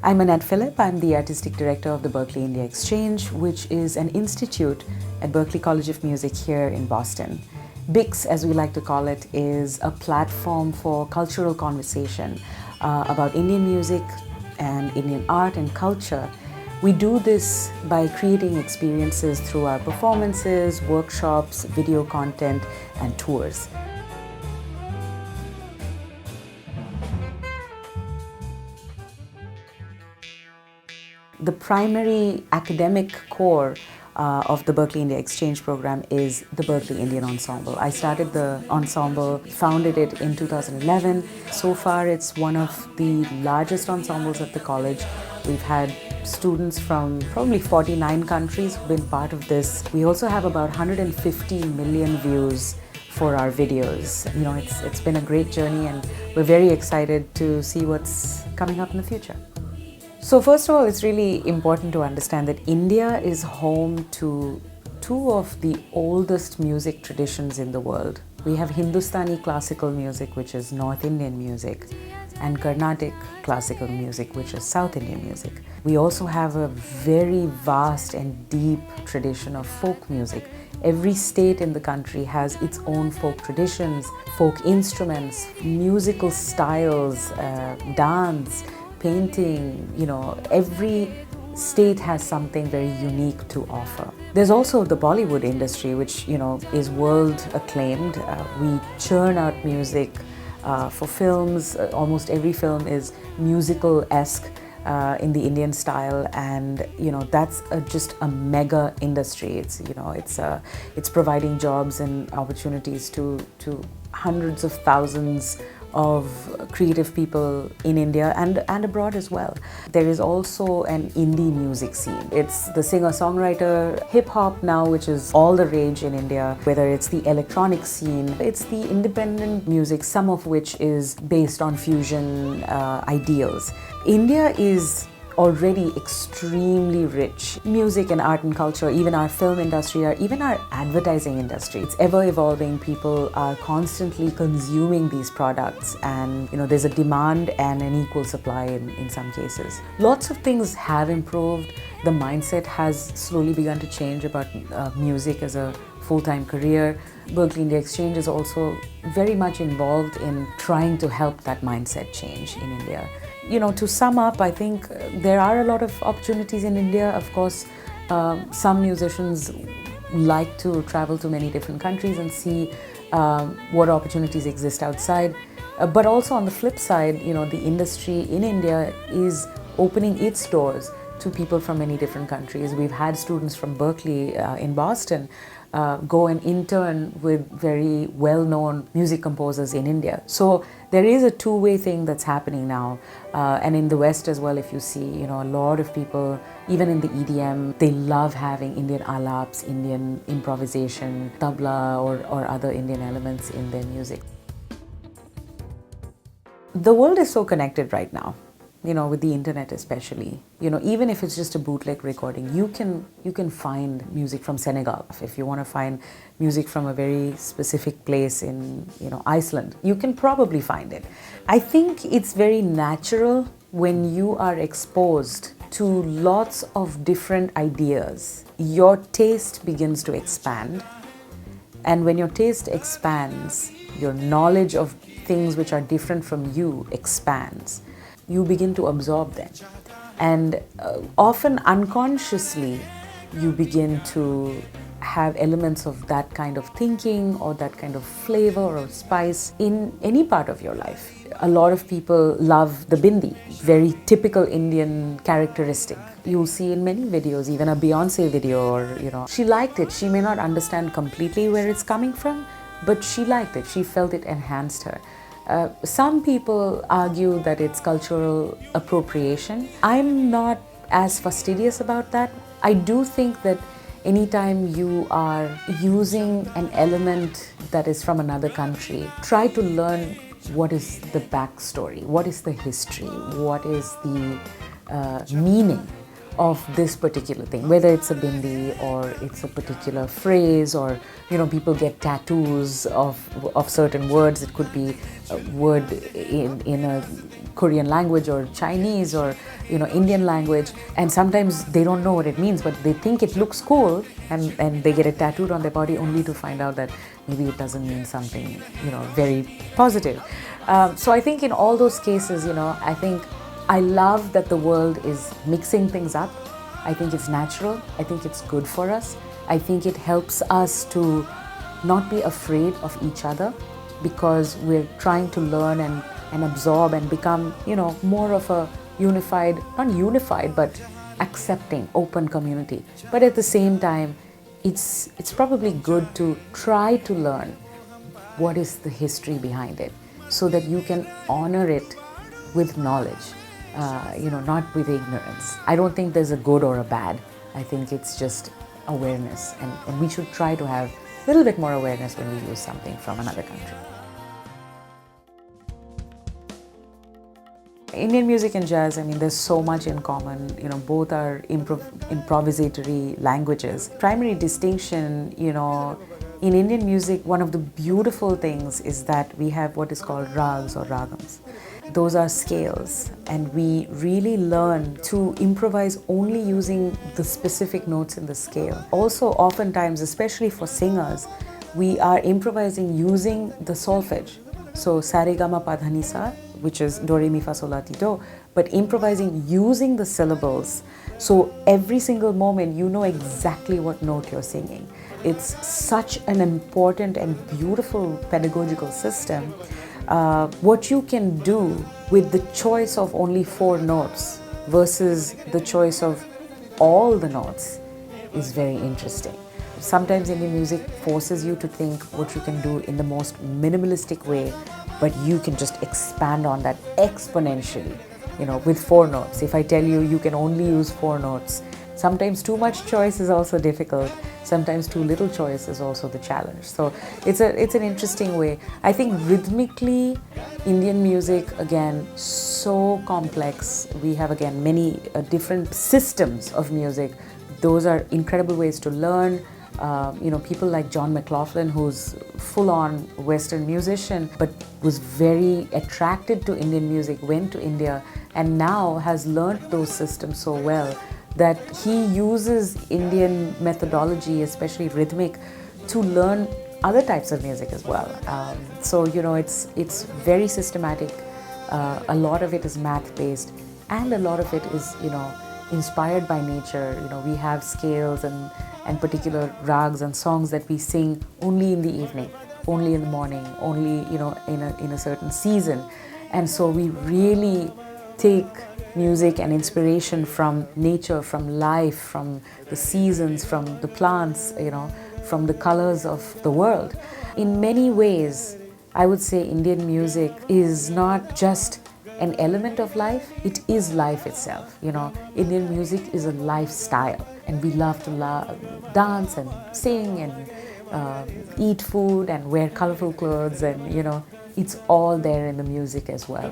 I'm Annette Philip. I'm the Artistic Director of the Berklee India Exchange, which is an institute at Berklee College of Music here in Boston. BIX, as we like to call it, is a platform for cultural conversation about Indian music and Indian art and culture. We do this by creating experiences through our performances, workshops, video content, and tours. The primary academic core of the Berklee India Exchange program is the Berklee Indian Ensemble. I started the ensemble, founded it in 2011. So far, it's one of the largest ensembles at the college. We've had students from probably 49 countries who've been part of this. We also have about 150 million views for our videos. You know, it's been a great journey, and we're very excited to see what's coming up in the future. So first of all, it's really important to understand that India is home to two of the oldest music traditions in the world. We have Hindustani classical music, which is North Indian music, and Carnatic classical music, which is South Indian music. We also have a very vast and deep tradition of folk music. Every state in the country has its own folk traditions, folk instruments, musical styles, dance, painting, you know, every state has something very unique to offer. There's also the Bollywood industry, which, you know, is world acclaimed. We churn out music for films. Almost every film is musical-esque in the Indian style, and you know, that's just a mega industry. It's, you know, it's providing jobs and opportunities to hundreds of thousands of creative people in India and abroad as well. There is also an indie music scene. It's the singer-songwriter hip-hop now, which is all the rage in India, whether it's the electronic scene, it's the independent music, some of which is based on fusion ideals. India is already extremely rich. Music and art and culture, even our film industry, or even our advertising industry, it's ever evolving. People are constantly consuming these products, and you know, there's a demand and an equal supply in some cases. Lots of things have improved. The mindset has slowly begun to change about music as a full-time career. Berklee India Exchange is also very much involved in trying to help that mindset change in India. You know, to sum up, I think there are a lot of opportunities in India. Of course, some musicians like to travel to many different countries and see what opportunities exist outside. But also on the flip side, you know, the industry in India is opening its doors to people from many different countries. We've had students from Berklee in Boston go and intern with very well-known music composers in India. So there is a two-way thing that's happening now. And in the West as well, if you see, you know, a lot of people, even in the EDM, they love having Indian alaps, Indian improvisation, tabla or other Indian elements in their music. The world is so connected right now. You know, with the internet especially, you know, even if it's just a bootleg recording, you can find music from Senegal. If you want to find music from a very specific place in, you know, Iceland, you can probably find it. I think it's very natural when you are exposed to lots of different ideas. Your taste begins to expand, and when your taste expands, your knowledge of things which are different from you expands. You begin to absorb them, and often unconsciously you begin to have elements of that kind of thinking or that kind of flavor or spice in any part of your life. A lot of people love the bindi, very typical Indian characteristic. You'll see in many videos, even a Beyonce video, or you know, she liked it. She may not understand completely where it's coming from, but she liked it. She felt it enhanced her. Some people argue that it's cultural appropriation. I'm not as fastidious about that. I do think that anytime you are using an element that is from another country, try to learn what is the backstory, what is the history, what is the meaning of this particular thing, whether it's a bindi or it's a particular phrase, or people get tattoos of certain words. It could be a word in a Korean language or Chinese or Indian language, and sometimes they don't know what it means, but they think it looks cool, and they get it tattooed on their body only to find out that maybe it doesn't mean something very positive. So I think in all those cases, I think I love that the world is mixing things up. I think it's natural. I think it's good for us. I think it helps us to not be afraid of each other, because we're trying to learn and absorb and become, more of a unified, not unified, but accepting, open community. But at the same time, it's probably good to try to learn what is the history behind it, so that you can honor it with knowledge, not with ignorance. I don't think there's a good or a bad. I think it's just awareness, and we should try to have a little bit more awareness when we use something from another country. Indian music and jazz, there's so much in common. Both are improvisatory languages. Primary distinction, in Indian music, one of the beautiful things is that we have what is called rags or ragams. Those are scales, and we really learn to improvise only using the specific notes in the scale. Also, oftentimes, especially for singers, we are improvising using the solfege. So, sa re ga ma pa dha ni sa, which is do re mi fa sol la ti do, but improvising using the syllables. So every single moment you know exactly what note you're singing. It's such an important and beautiful pedagogical system. What you can do with the choice of only 4 notes versus the choice of all the notes is very interesting. Sometimes Indian music forces you to think what you can do in the most minimalistic way, but you can just expand on that exponentially, with 4 notes. If I tell you you can only use 4 notes, sometimes too much choice is also difficult. Sometimes too little choice is also the challenge. So it's an interesting way. I think rhythmically, Indian music, again, so complex. We have, again, many different systems of music. Those are incredible ways to learn. People like John McLaughlin, who's full-on Western musician, but was very attracted to Indian music, went to India, and now has learned those systems so well that he uses Indian methodology, especially rhythmic, to learn other types of music as well. So it's very systematic. A lot of it is math-based, and a lot of it is inspired by nature. We have scales and particular rags and songs that we sing only in the evening, only in the morning, only in a certain season. And so we really take music and inspiration from nature, from life, from the seasons, from the plants, from the colors of the world. In many ways, I would say Indian music is not just an element of life, it is life itself. Indian music is a lifestyle, and we love to dance and sing and eat food and wear colorful clothes, and it's all there in the music as well.